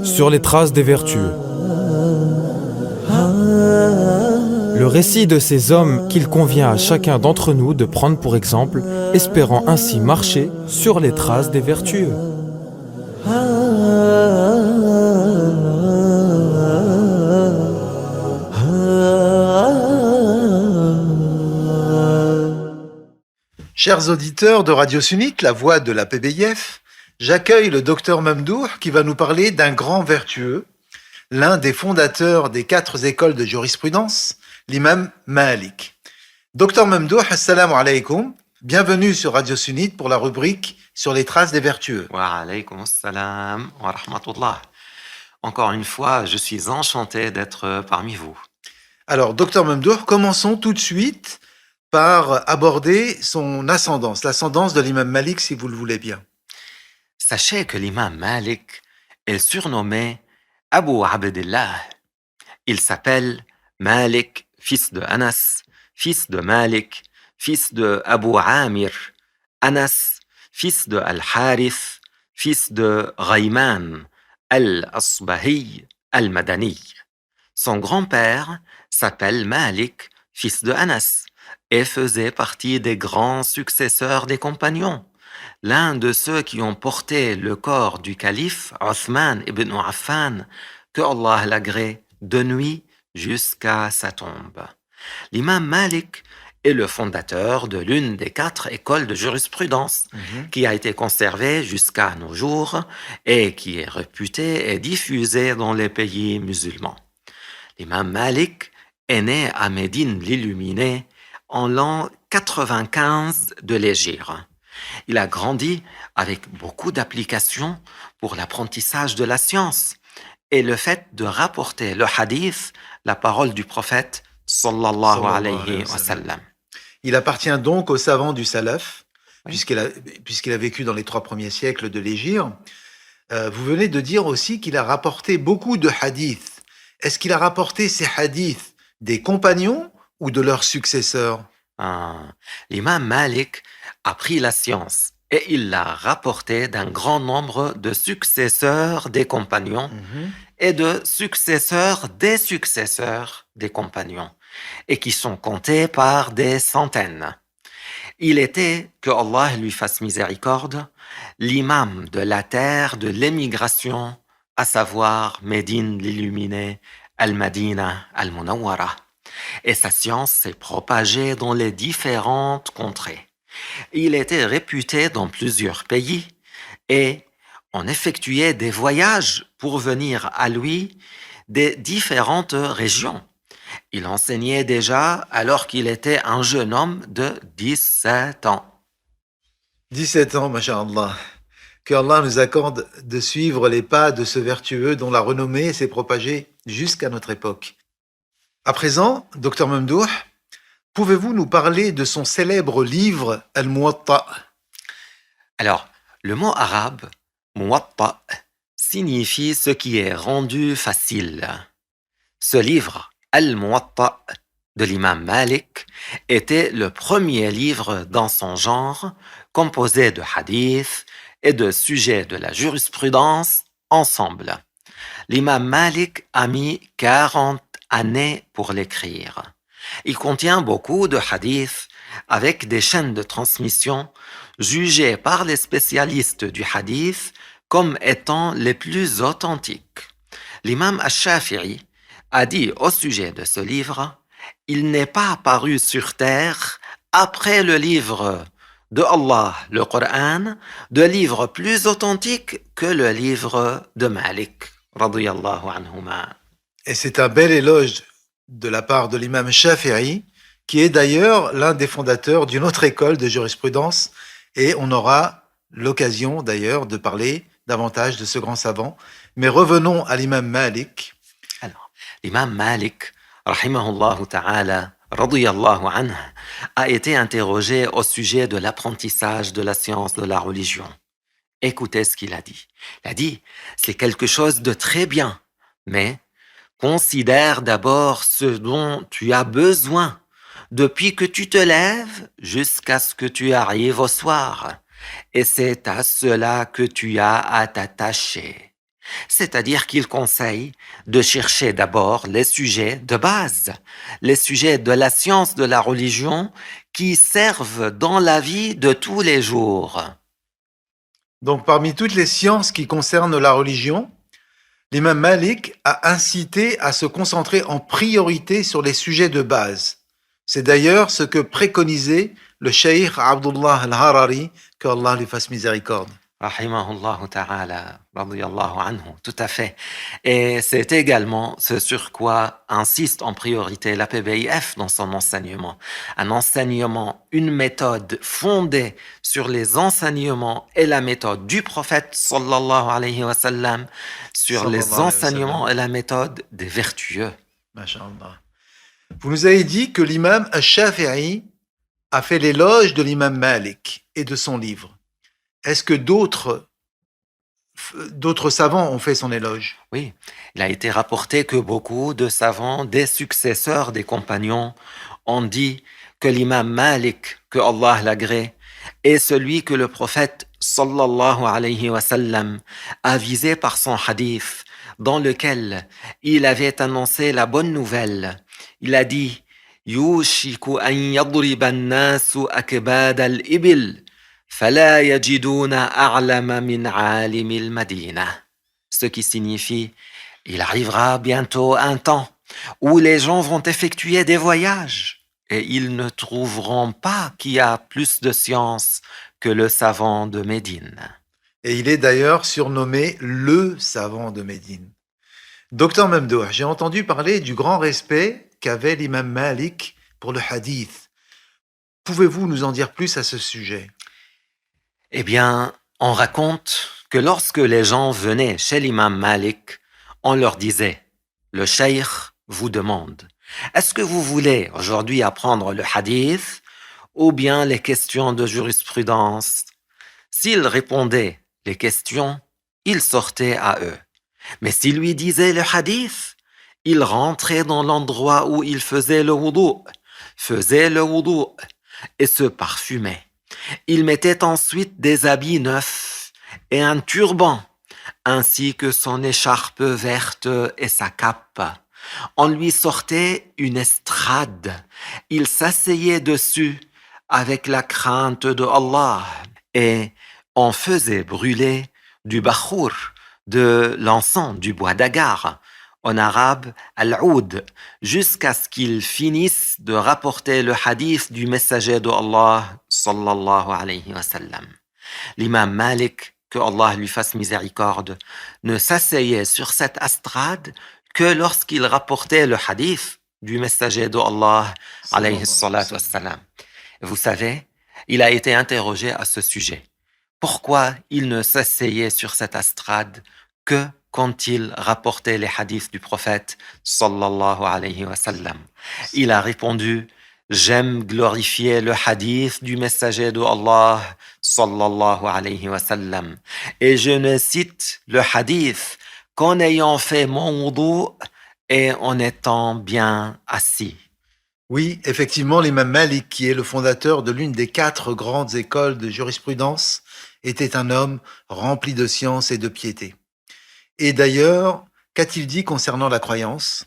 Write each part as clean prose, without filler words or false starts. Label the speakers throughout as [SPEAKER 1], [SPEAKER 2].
[SPEAKER 1] Sur les traces des vertueux. Le récit de ces hommes qu'il convient à chacun d'entre nous de prendre pour exemple, espérant ainsi marcher sur les traces des vertueux.
[SPEAKER 2] Chers auditeurs de Radio Sunnite, la voix de la PBIF, j'accueille le docteur Mamdour qui va nous parler d'un grand vertueux, l'un des fondateurs des 4 écoles de jurisprudence, l'imam Malik. Docteur Mamdour, assalamu alaikum, bienvenue sur Radio Sunnite pour la rubrique sur les traces des vertueux.
[SPEAKER 3] Wa alaykum assalam wa rahmatullah. Encore une fois, je suis enchanté d'être parmi vous.
[SPEAKER 2] Alors, docteur Mamdour, commençons tout de suite par aborder son ascendance, l'ascendance de l'imam Malik, si vous le voulez bien.
[SPEAKER 3] Sachez que l'imam Malik est surnommé Abu Abdillah. Il s'appelle Malik, fils de Anas, fils de Malik, fils de Abu Amir, Anas, fils de Al-Harith, fils de Ghayman, Al-Asbahi, Al-Madani. Son grand-père s'appelle Malik, fils de Anas, et faisait partie des grands successeurs des compagnons. L'un de ceux qui ont porté le corps du calife Othman ibn Affan, que Allah l'agrée, de nuit jusqu'à sa tombe. L'imam Malik est le fondateur de l'une des 4 écoles de jurisprudence qui a été conservée jusqu'à nos jours et qui est réputée et diffusée dans les pays musulmans. L'imam Malik est né à Médine l'Illuminé en l'an 95 de l'Hégire. Il a grandi avec beaucoup d'applications pour l'apprentissage de la science et le fait de rapporter le hadith, la parole du prophète sallallahu alayhi wa sallam.
[SPEAKER 2] Il appartient donc aux savants du Salaf, puisqu'il a vécu dans les 3 premiers siècles de l'Hégire. Vous venez de dire aussi qu'il a rapporté beaucoup de hadiths. Est-ce qu'il a rapporté ces hadiths des compagnons ou de leurs successeurs?
[SPEAKER 3] L'imam Malik a pris la science et il l'a rapporté d'un grand nombre de successeurs des compagnons et de successeurs des compagnons et qui sont comptés par des centaines. Il était, que Allah lui fasse miséricorde, l'imam de la terre de l'émigration, à savoir Médine l'Illuminée, Al-Madina, Al-Munawwara. Et sa science s'est propagée dans les différentes contrées. Il était réputé dans plusieurs pays et on effectuait des voyages pour venir à lui des différentes régions. Il enseignait déjà alors qu'il était un jeune homme de 17 ans.
[SPEAKER 2] 17 ans, masha'Allah. Que Allah nous accorde de suivre les pas de ce vertueux dont la renommée s'est propagée jusqu'à notre époque. À présent, docteur Mamdour, pouvez-vous nous parler de son célèbre livre Al-Muwatta?
[SPEAKER 3] Alors, le mot arabe Muwatta signifie ce qui est rendu facile. Ce livre, Al-Muwatta, de l'imam Malik, était le premier livre dans son genre, composé de hadiths et de sujets de la jurisprudence ensemble. L'imam Malik a mis 40 années pour l'écrire. Il contient beaucoup de hadiths avec des chaînes de transmission jugées par les spécialistes du hadith comme étant les plus authentiques. L'imam Ash-Shafi'i a dit au sujet de ce livre « Il n'est pas apparu sur terre après le livre de Allah, le Coran, de livre plus authentique que le livre de Malik. » radiyallahu anhuma.
[SPEAKER 2] Et c'est un bel éloge de la part de l'imam Shafi'i, qui est d'ailleurs l'un des fondateurs d'une autre école de jurisprudence, et on aura l'occasion d'ailleurs de parler davantage de ce grand savant. Mais revenons à l'imam Malik.
[SPEAKER 3] Alors, l'imam Malik, rahimahullah ta'ala, radiyallahu anhu, a été interrogé au sujet de l'apprentissage de la science de la religion. Écoutez ce qu'il a dit. Il a dit, c'est quelque chose de très bien, mais considère d'abord ce dont tu as besoin. depuis que tu te lèves jusqu'à ce que tu arrives au soir. Et c'est à cela que tu as à t'attacher. C'est-à-dire qu'il conseille de chercher d'abord les sujets de base, les sujets de la science de la religion qui servent dans la vie de tous les jours.
[SPEAKER 2] Donc, parmi toutes les sciences qui concernent la religion, l'imam Malik a incité à se concentrer en priorité sur les sujets de base. C'est d'ailleurs ce que préconisait le cheikh Abdullah al-Harari, que Allah lui fasse miséricorde.
[SPEAKER 3] Rahimahullah ta'ala, radiyallahu anhu, tout à fait. Et c'est également ce sur quoi insiste en priorité la PBIF dans son enseignement. Un enseignement, une méthode fondée sur les enseignements et la méthode du prophète sallallahu alayhi wa sallam, sur
[SPEAKER 2] Sallallahu
[SPEAKER 3] les
[SPEAKER 2] alayhi wa
[SPEAKER 3] enseignements
[SPEAKER 2] sallam.
[SPEAKER 3] et la méthode des vertueux.
[SPEAKER 2] Masha'Allah. Vous nous avez dit que l'imam al-Shafi'i a fait l'éloge de l'imam Malik et de son livre. Est-ce que d'autres savants ont fait son éloge?
[SPEAKER 3] Oui, il a été rapporté que beaucoup de savants, des successeurs des compagnons, ont dit que l'imam Malik, que Allah l'agrée, est celui que le prophète sallallahu alayhi wa sallam a visé par son hadith, dans lequel il avait annoncé la bonne nouvelle. Il a dit يوشك أن يضرب الناس أكباد الإبل فلا يجدون أعلم من عالم المدينة. Ce qui signifie, il arrivera bientôt un temps où les gens vont effectuer des voyages et ils ne trouveront pas qui a plus de science que le savant de Médine.
[SPEAKER 2] Et il est d'ailleurs surnommé le savant de Médine. Docteur Mamdouh, j'ai entendu parler du grand respect qu'avait l'imam Malik pour le hadith. Pouvez-vous nous en dire plus à ce sujet?
[SPEAKER 3] Eh bien, on raconte que lorsque les gens venaient chez l'imam Malik, on leur disait, le cheikh vous demande, est-ce que vous voulez aujourd'hui apprendre le hadith ou bien les questions de jurisprudence? S'ils répondaient les questions, il sortait à eux. Mais s'il lui disait le hadith, il rentrait dans l'endroit où il faisait le wudu et se parfumait. Il mettait ensuite des habits neufs et un turban, ainsi que son écharpe verte et sa cape. On lui sortait une estrade. Il s'asseyait dessus avec la crainte de Allah et on faisait brûler du bakhour, de l'encens, du bois d'agar, en arabe al-oud, jusqu'à ce qu'il finisse de rapporter le hadith du messager de Allah sallallahu alayhi wa sallam. L'imam Malik, que Allah lui fasse miséricorde, ne s'asseyait sur cette estrade que lorsqu'il rapportait le hadith du messager de Allah alayhi salatu wa sallam. Vous savez, il a été interrogé à ce sujet. Pourquoi il ne s'asseyait sur cette estrade que quand il rapportait les hadiths du prophète sallallahu alayhi wa sallam? Il a répondu, j'aime glorifier le hadith du messager de Allah sallallahu alayhi wa sallam et je ne cite le hadith qu'en ayant fait mon wudu et en étant bien assis.
[SPEAKER 2] Oui, effectivement, l'imam Malik, qui est le fondateur de l'une des 4 grandes écoles de jurisprudence, était un homme rempli de science et de piété. Et d'ailleurs, qu'a-t-il dit concernant la croyance?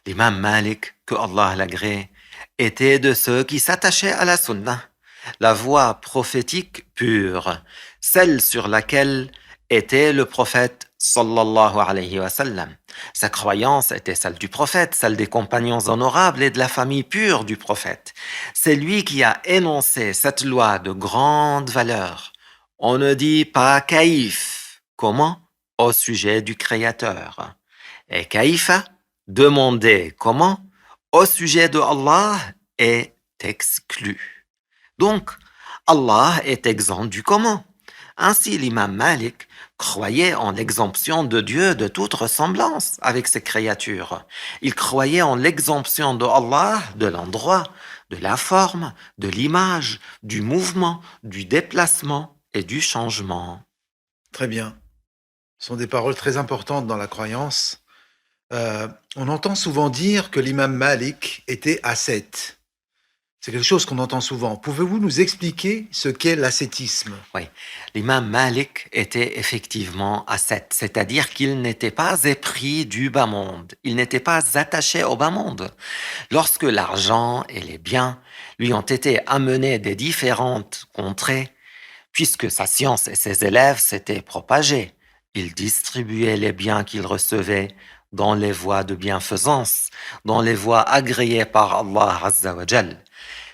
[SPEAKER 3] L'imam Malik, que Allah l'agrée, était de ceux qui s'attachaient à la sunna, la voie prophétique pure, celle sur laquelle était le prophète sallallahu alayhi wa sallam. Sa croyance était celle du prophète, celle des compagnons honorables et de la famille pure du prophète. C'est lui qui a énoncé cette loi de grande valeur. On ne dit pas caïf. Comment? Au sujet du Créateur. Et caïfa, demander comment? Au sujet de Allah est exclu. Donc, Allah est exempt du comment. Ainsi, l'imam Malik croyait en l'exemption de Dieu de toute ressemblance avec ses créatures. Il croyait en l'exemption de Allah de l'endroit, de la forme, de l'image, du mouvement, du déplacement et du changement.
[SPEAKER 2] Très bien. Ce sont des paroles très importantes dans la croyance. On entend souvent dire que l'imam Malik était ascète. C'est quelque chose qu'on entend souvent. Pouvez-vous nous expliquer ce qu'est l'ascétisme?
[SPEAKER 3] Oui, l'imam Malik était effectivement ascète, c'est-à-dire qu'il n'était pas épris du bas monde, il n'était pas attaché au bas monde. Lorsque l'argent et les biens lui ont été amenés des différentes contrées, puisque sa science et ses élèves s'étaient propagés, il distribuait les biens qu'il recevait dans les voies de bienfaisance, dans les voies agréées par Allah Azza wa Jal.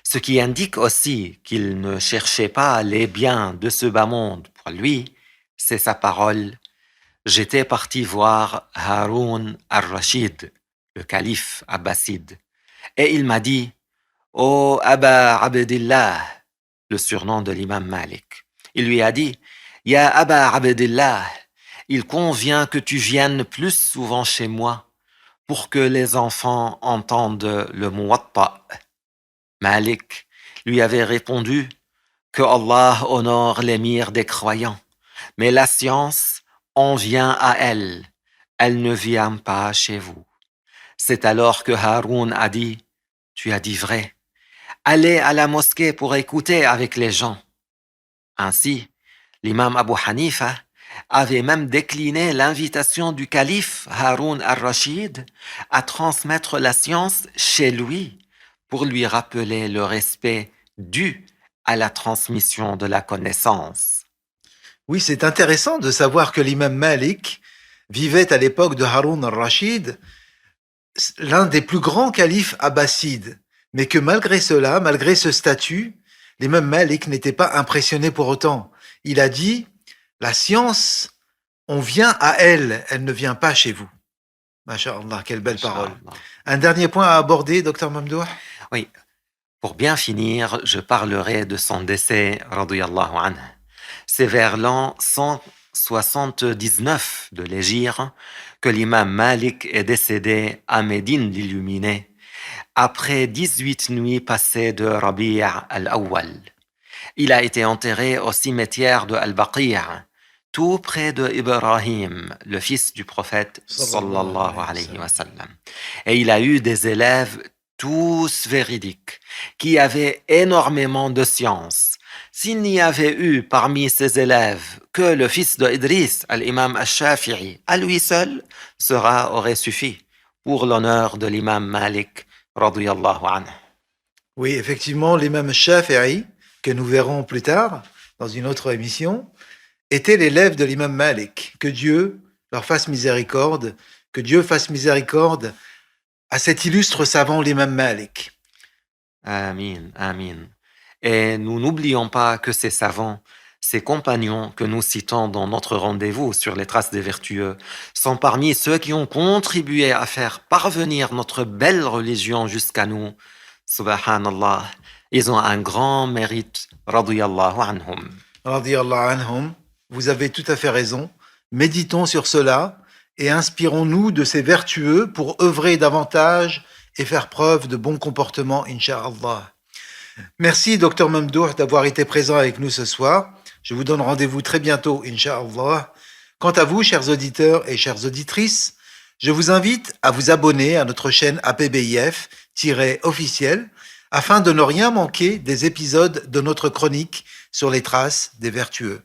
[SPEAKER 3] Ce qui indique aussi qu'il ne cherchait pas les biens de ce bas monde pour lui, c'est sa parole. J'étais parti voir Haroun al-Rashid, le calife abbasside, et il m'a dit, ô Aba Abdillah, le surnom de l'imam Malik. Il lui a dit, Ya Aba Abdillah, il convient que tu viennes plus souvent chez moi pour que les enfants entendent le Muwatta. Malik lui avait répondu que Allah honore l'émir des croyants, mais la science en vient à elle, elle ne vient pas chez vous. C'est alors que Haroun a dit, tu as dit vrai, allez à la mosquée pour écouter avec les gens. Ainsi, l'imam Abu Hanifa avait même décliné l'invitation du calife Haroun al-Rashid à transmettre la science chez lui pour lui rappeler le respect dû à la transmission de la connaissance.
[SPEAKER 2] Oui, c'est intéressant de savoir que l'imam Malik vivait à l'époque de Haroun al-Rashid, l'un des plus grands califes abbassides, mais que malgré cela, malgré ce statut, l'imam Malik n'était pas impressionné pour autant. Il a dit, la science, on vient à elle, elle ne vient pas chez vous. Masha'Allah, quelle belle parole.
[SPEAKER 3] Inch'Allah.
[SPEAKER 2] Un dernier point à aborder, docteur Mamdouh?
[SPEAKER 3] Oui, pour bien finir, je parlerai de son décès, radiyallahu anhu. C'est vers l'an 179 de l'Hégire que l'imam Malik est décédé à Médine l'Illuminé, après 18 nuits passées de Rabi' al-Awwal. Il a été enterré au cimetière de Al-Baqi', tout près de Ibrahim, le fils du prophète sallallahu alayhi wa sallam. Et il a eu des élèves tous véridiques, qui avaient énormément de science. S'il n'y avait eu parmi ses élèves que le fils de Idris, l'imam al-Shafi'i, à lui seul, cela aurait suffi pour l'honneur de l'imam Malik, radiyallahu anhu.
[SPEAKER 2] Oui, effectivement, l'imam Shafi'i, que nous verrons plus tard dans une autre émission, était l'élève de l'imam Malik. Que Dieu leur fasse miséricorde, que Dieu fasse miséricorde à cet illustre savant, l'imam Malik.
[SPEAKER 3] Amin, amin. Et nous n'oublions pas que ces savants, ces compagnons que nous citons dans notre rendez-vous sur les traces des vertueux, sont parmi ceux qui ont contribué à faire parvenir notre belle religion jusqu'à nous. Subhanallah, ils ont un grand mérite, radiyallahu anhum.
[SPEAKER 2] Radiyallahu anhum, vous avez tout à fait raison. Méditons sur cela et inspirons-nous de ces vertueux pour œuvrer davantage et faire preuve de bon comportement, Inch'Allah. Merci, docteur Mamdouh, d'avoir été présent avec nous ce soir. Je vous donne rendez-vous très bientôt, Inch'Allah. Quant à vous, chers auditeurs et chères auditrices, je vous invite à vous abonner à notre chaîne APBIF-officielle afin de ne rien manquer des épisodes de notre chronique sur les traces des vertueux.